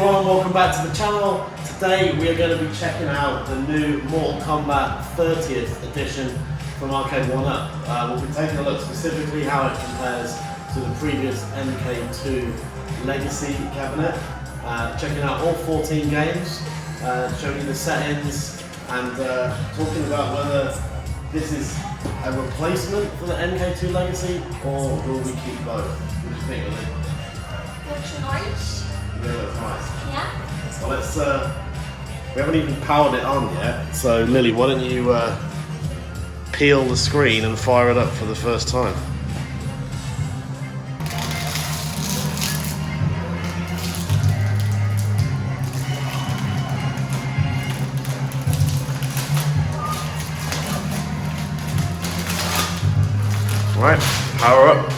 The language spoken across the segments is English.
everyone, welcome back to the channel. Today we are going to be checking out the new Mortal Kombat 30th edition from Arcade1up. We'll be taking a look specifically how it compares to the previous MK2 Legacy cabinet, checking out all 14 games, showing you the settings and talking about whether this is a replacement for the MK2 Legacy or will we keep both? What do you think, Lily? Looks nice. Yeah, looks nice. Yeah. Well, let's, we haven't even powered it on yet, so Lily, why don't you peel the screen and fire it up for the first time? Right, power up.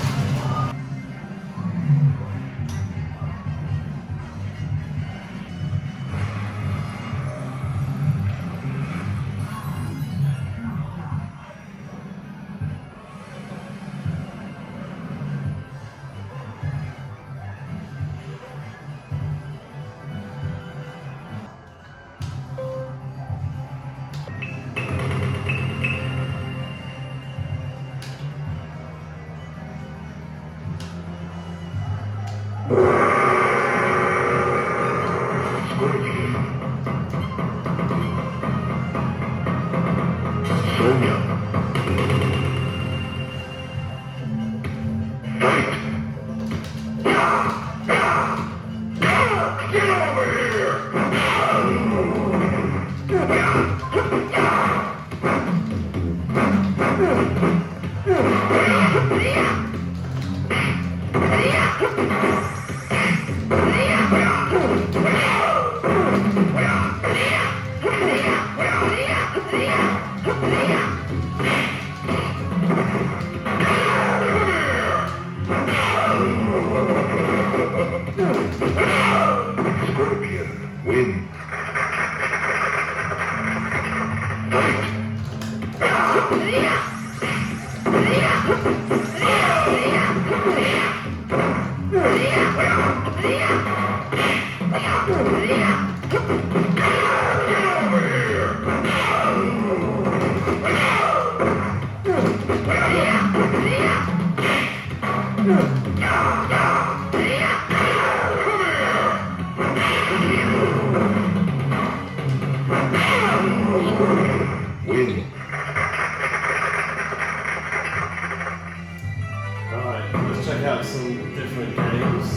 Alright, let's check out some different games.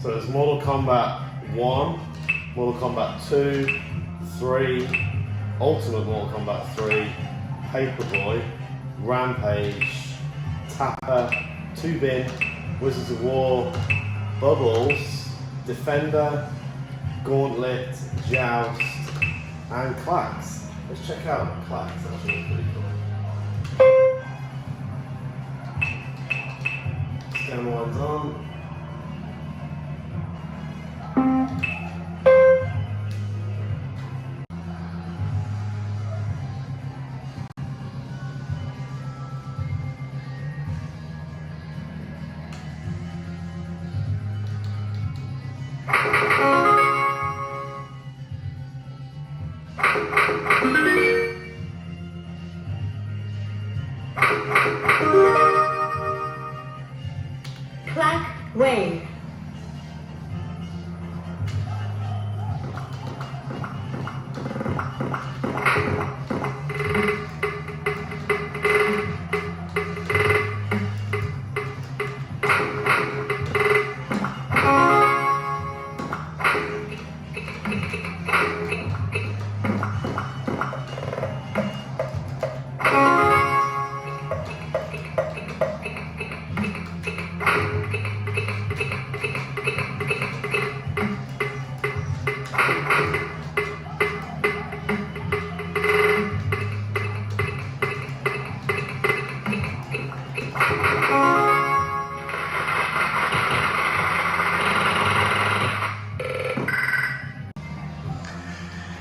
So there's Mortal Kombat 1, Mortal Kombat 2, 3, Ultimate Mortal Kombat 3, Paperboy, Rampage, Tapper, 2-Bin, Wizards of War, Bubbles, Defender, Gauntlet, Joust, and Clax. Let's check out Clax, actually it's pretty cool. Scan one's on. Black Wave.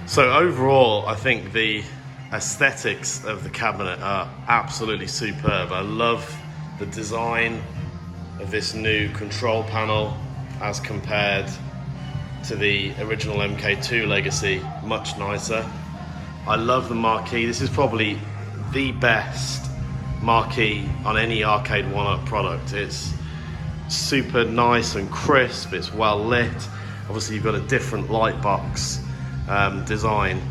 So overall, I think the aesthetics of the cabinet are absolutely superb. I love the design, of this new control panel as compared to the original MK2 Legacy. Much nicer. I love the Marquee. This is probably the best Marquee on any Arcade1up product. It's super nice and crisp, it's well lit. Obviously you've got a different light box design,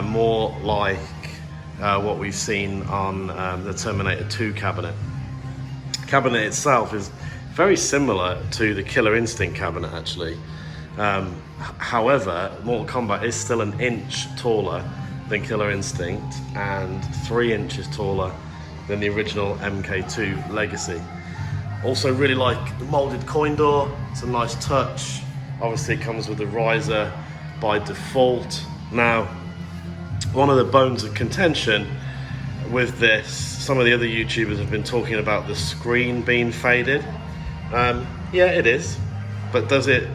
more like what we've seen on the Terminator 2 cabinet. The cabinet itself is very similar to the Killer Instinct cabinet actually. However, Mortal Kombat is still an inch taller than Killer Instinct and 3 inches taller than the original MK2 Legacy. Also really like the molded coin door, it's a nice touch. Obviously it comes with a riser by default. Now, one of the bones of contention with this, some of the other YouTubers have been talking about the screen being faded. Yeah, it is, but does it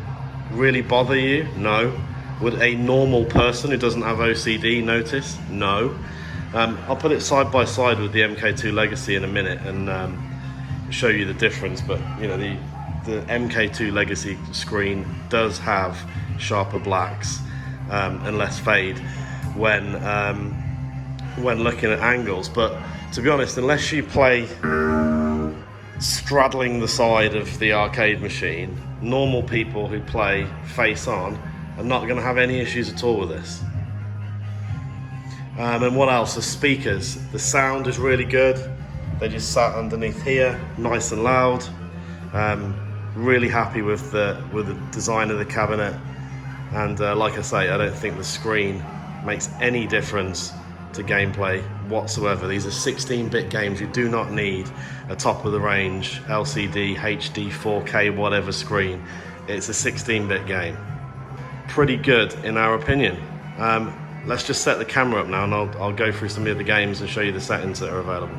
really bother you? No. Would a normal person who doesn't have OCD notice? No. I'll put it side by side with the MK2 Legacy in a minute and show you the difference, but you know, the MK2 Legacy screen does have sharper blacks and less fade when looking at angles. But to be honest, unless you play straddling the side of the arcade machine, normal people who play face on are not going to have any issues at all with this. And what else? The speakers, the sound is really good. They just sat underneath here, nice and loud. Really happy with the design of the cabinet. And like I say, I don't think the screen makes any difference to gameplay whatsoever. These are 16-bit games. You do not need a top-of-the-range LCD, HD, 4K, whatever screen. It's a 16-bit game. Pretty good in our opinion. Let's just set the camera up now and I'll go through some of the games and show you the settings that are available.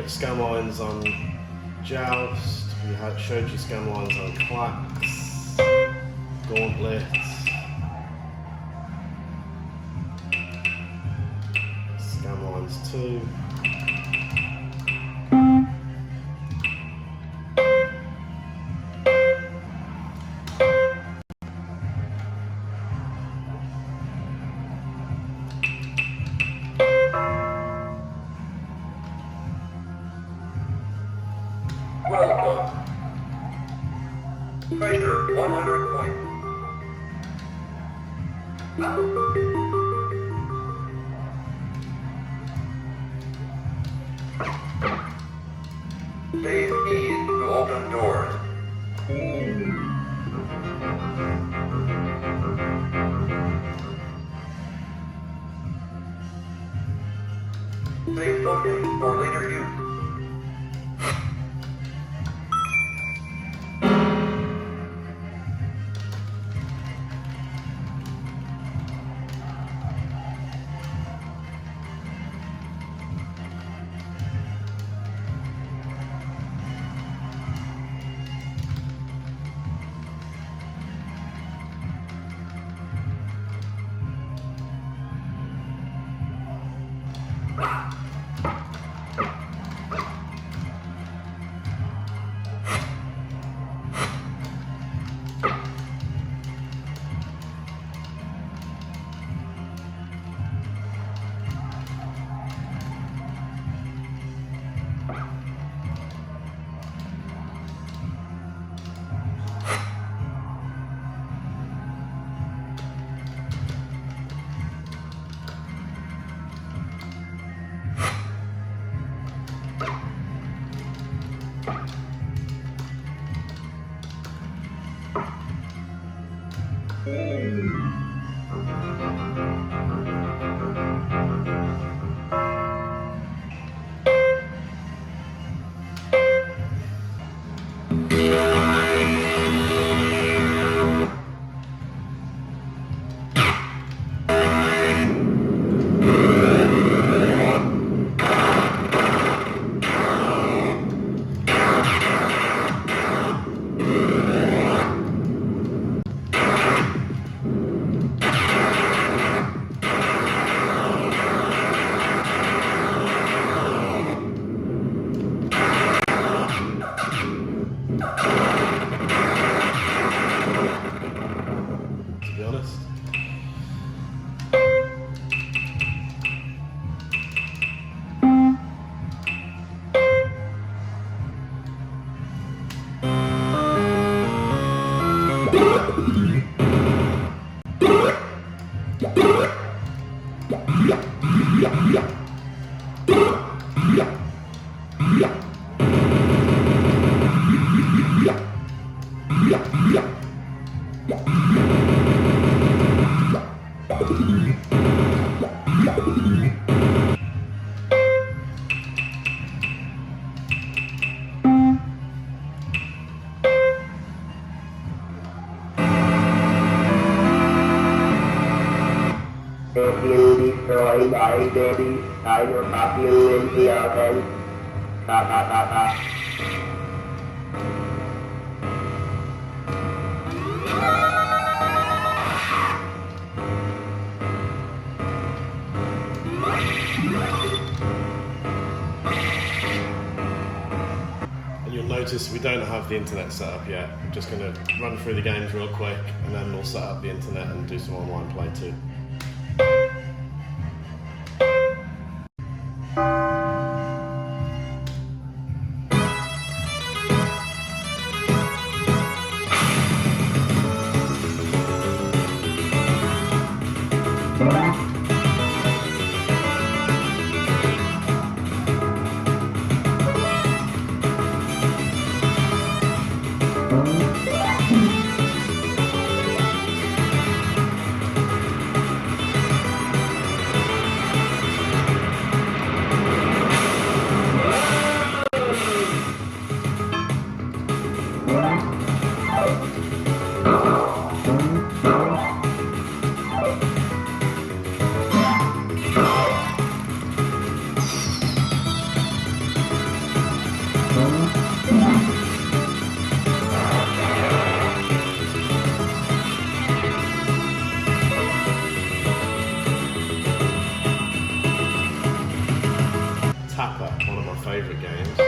Scan lines on Joust, we had showed you scan lines on Clacks, Gauntlet, scan lines too. Welcome. Trader 100 points. Save keys to open doors. Save tokens for later use. To be honest. If you destroy my baby, I will pop you in the oven. Ha ha ha ha. And you'll notice we don't have the internet set up yet. I'm just going to run through the games real quick and then we'll set up the internet and do some online play too. One of my favourite games.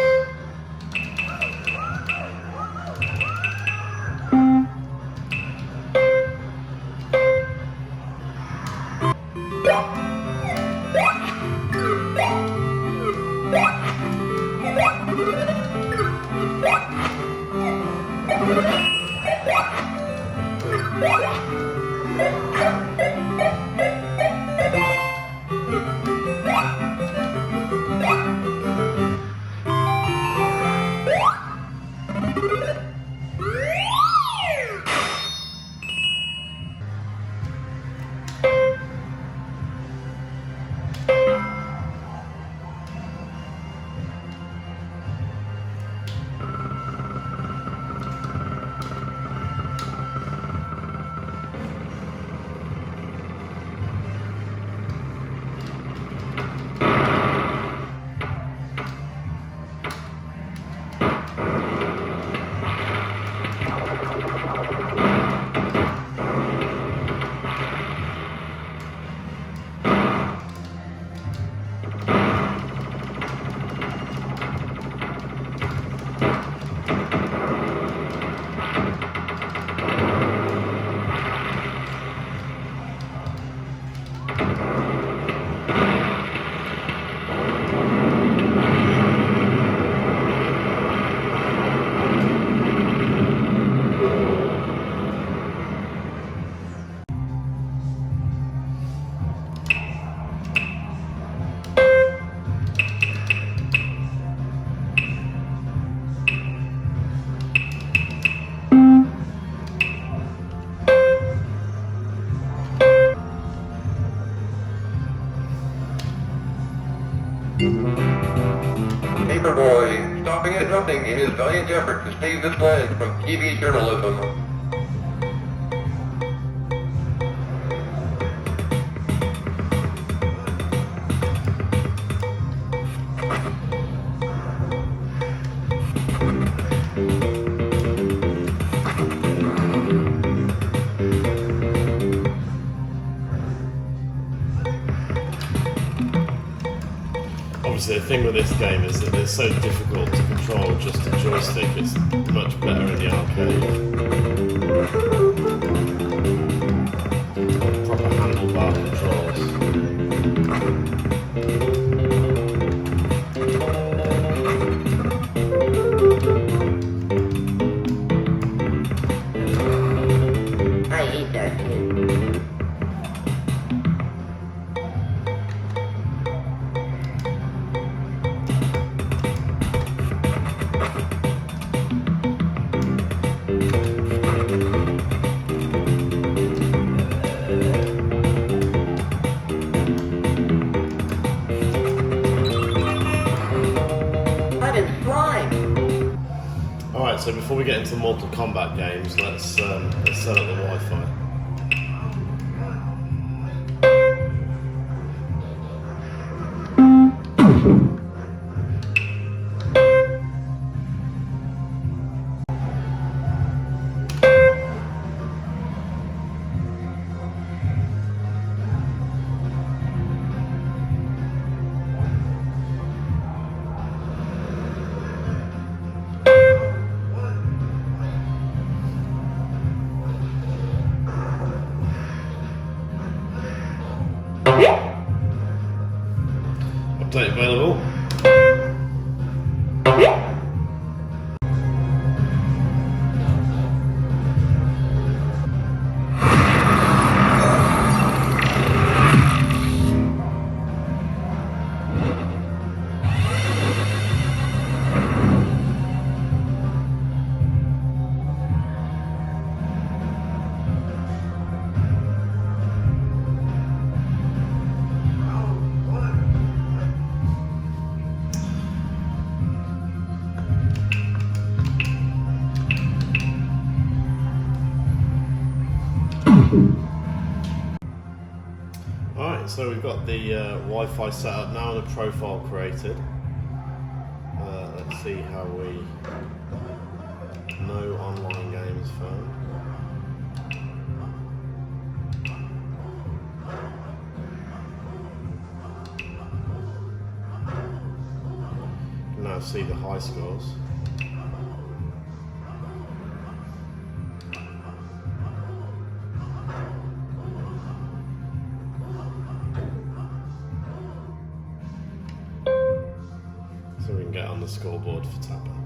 Paperboy, stopping at nothing in his valiant effort to save this land from TV journalism. Obviously, the thing with this game is that it's so difficult to control just a joystick. It's much better in the arcade. Proper handlebar controls. I hate that kid. Alright, so before we get into the Mortal Kombat games, let's set up the Wi-Fi. Update available. Alright, so we've got the Wi-Fi set up now and a profile created. Let's see how we... No online games found. You can now see the high scores. So we can get on the scoreboard for tapping.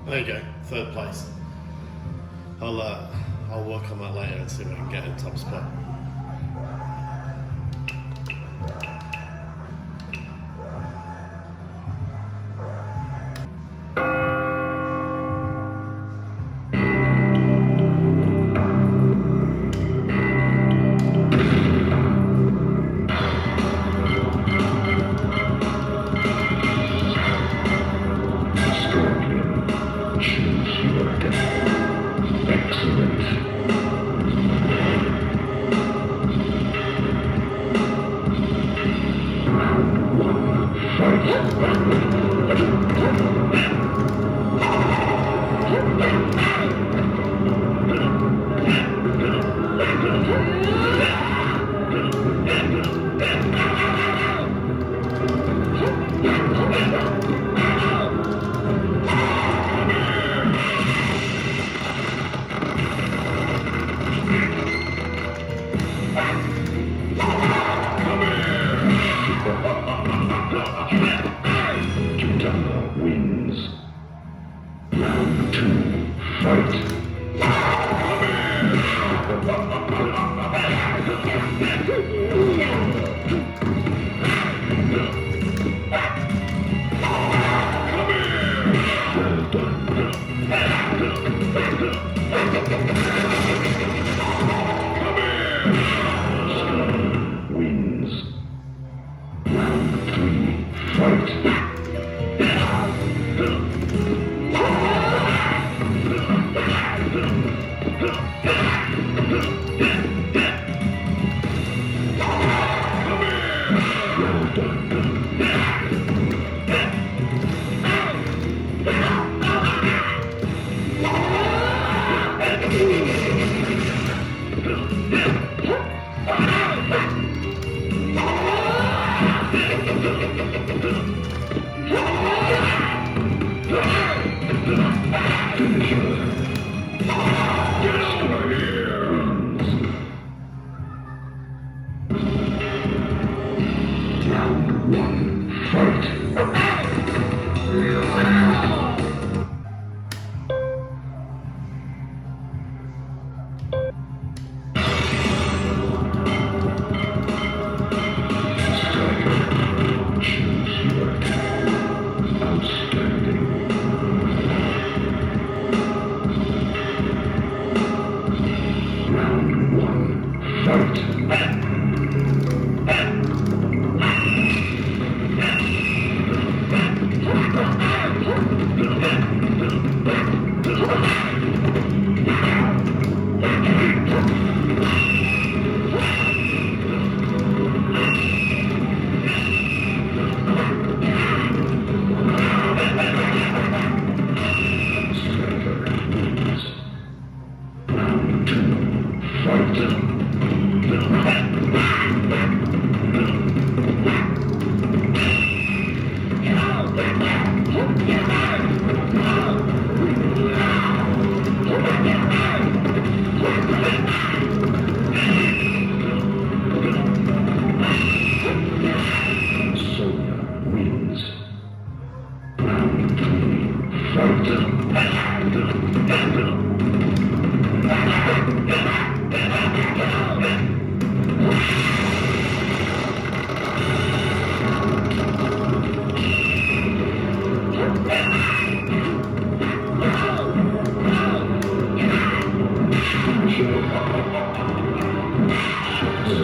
There you go, third place. I'll work on that later and see if I can get a top spot. Just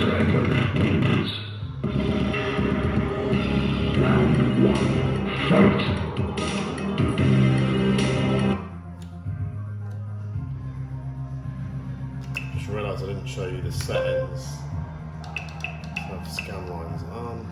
realised I didn't show you the settings. So have scan lines on.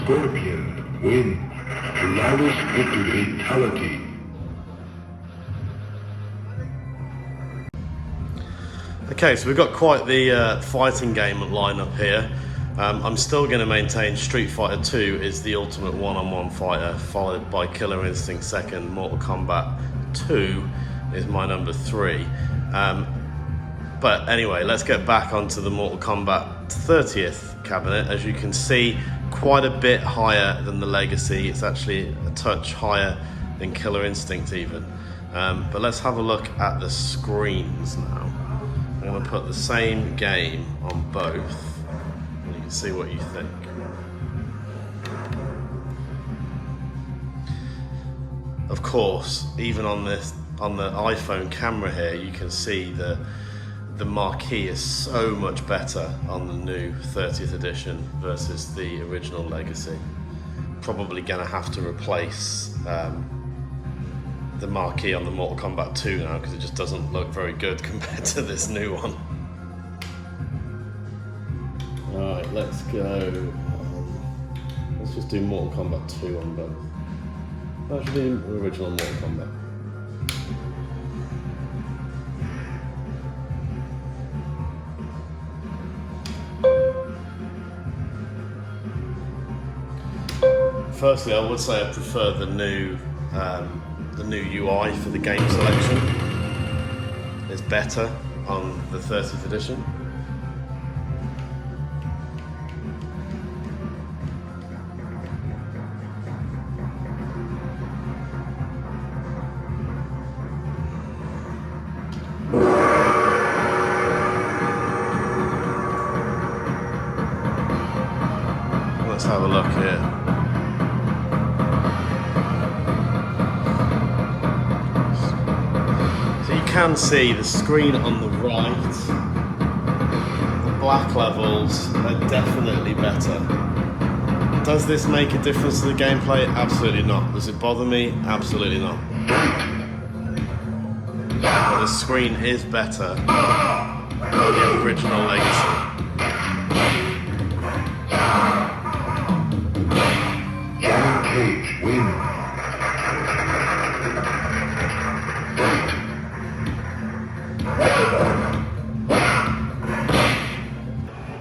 Scorpion, win. Flawless victory fatality. Okay, so we've got quite the fighting game lineup here. I'm still going to maintain Street Fighter 2 is the ultimate one-on-one fighter, followed by Killer Instinct second. Mortal Kombat 2 is my number 3. But anyway, let's get back onto the Mortal Kombat 30th cabinet. As you can see, quite a bit higher than the Legacy. It's actually a touch higher than Killer Instinct even. But let's have a look at the screens now. I'm going to put the same game on both, and you can see what you think. Of course, even on the iPhone camera here, you can see that the Marquee is so much better on the new 30th edition versus the original Legacy. Probably going to have to replace the Marquee on the Mortal Kombat 2 now, because it just doesn't look very good compared to this new one. Alright, let's go. Let's just do Mortal Kombat 2 on both. Actually, the original Mortal Kombat. Firstly, I would say I prefer the new UI for the game selection. It's better on the 30th edition. Let's have a look here. You can see the screen on the right, the black levels are definitely better. Does this make a difference to the gameplay? Absolutely not. Does it bother me? Absolutely not. But the screen is better than the original Legacy. Cage win.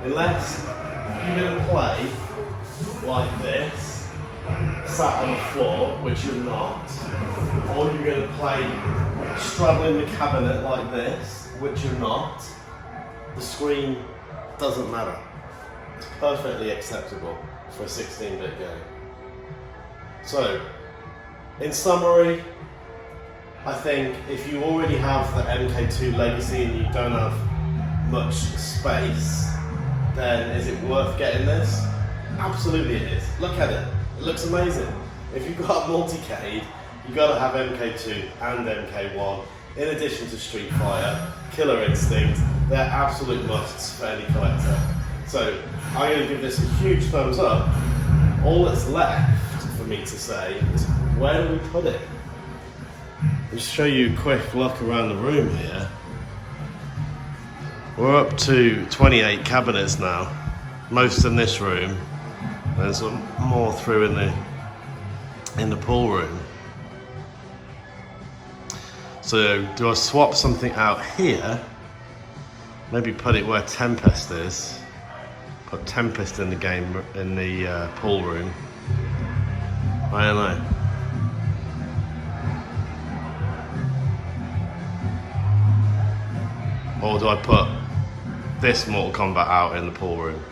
Unless you're going to play like this, sat on the floor, which you're not, or you're going to play straddling the cabinet like this, which you're not, the screen doesn't matter. It's perfectly acceptable for a 16-bit game. So, in summary, I think if you already have the MK2 Legacy and you don't have much space, then is it worth getting this? Absolutely it is. Look at it. It looks amazing. If you've got a multicade, you've got to have MK2 and MK1, in addition to Street Fighter, Killer Instinct. They're absolute musts for any collector. So I'm going to give this a huge thumbs up. All that's left for me to say is, where do we put it? I'll just show you a quick look around the room here. We're up to 28 cabinets now, most in this room. There's some more through in the pool room. So do I swap something out here? Maybe put it where Tempest is. Put Tempest in the game in the pool room. I don't know. Or do I put this Mortal Kombat out in the pool room?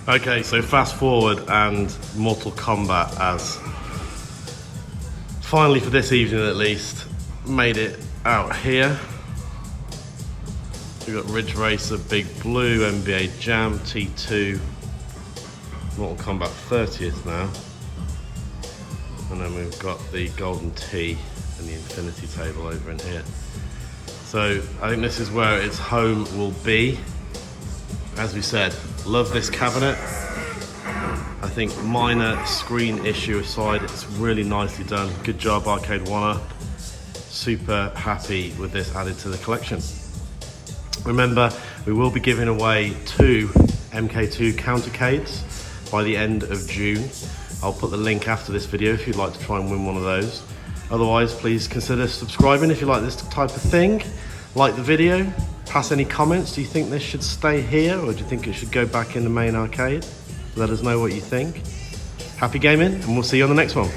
Okay, so fast forward and Mortal Kombat has finally, for this evening at least, made it out here. We've got Ridge Racer, Big Blue, NBA Jam, T2, Mortal Kombat 30th now. And then we've got the Golden Tee and the Infinity Table over in here. So I think this is where its home will be. As we said, love this cabinet. I think minor screen issue aside, it's really nicely done. Good job, Arcade1up. Super happy with this added to the collection. Remember, we will be giving away 2 MK2 countercades by the end of June. I'll put the link after this video if you'd like to try and win one of those. Otherwise, please consider subscribing if you like this type of thing. Like the video, pass any comments. Do you think this should stay here or do you think it should go back in the main arcade? Let us know what you think. Happy gaming and we'll see you on the next one.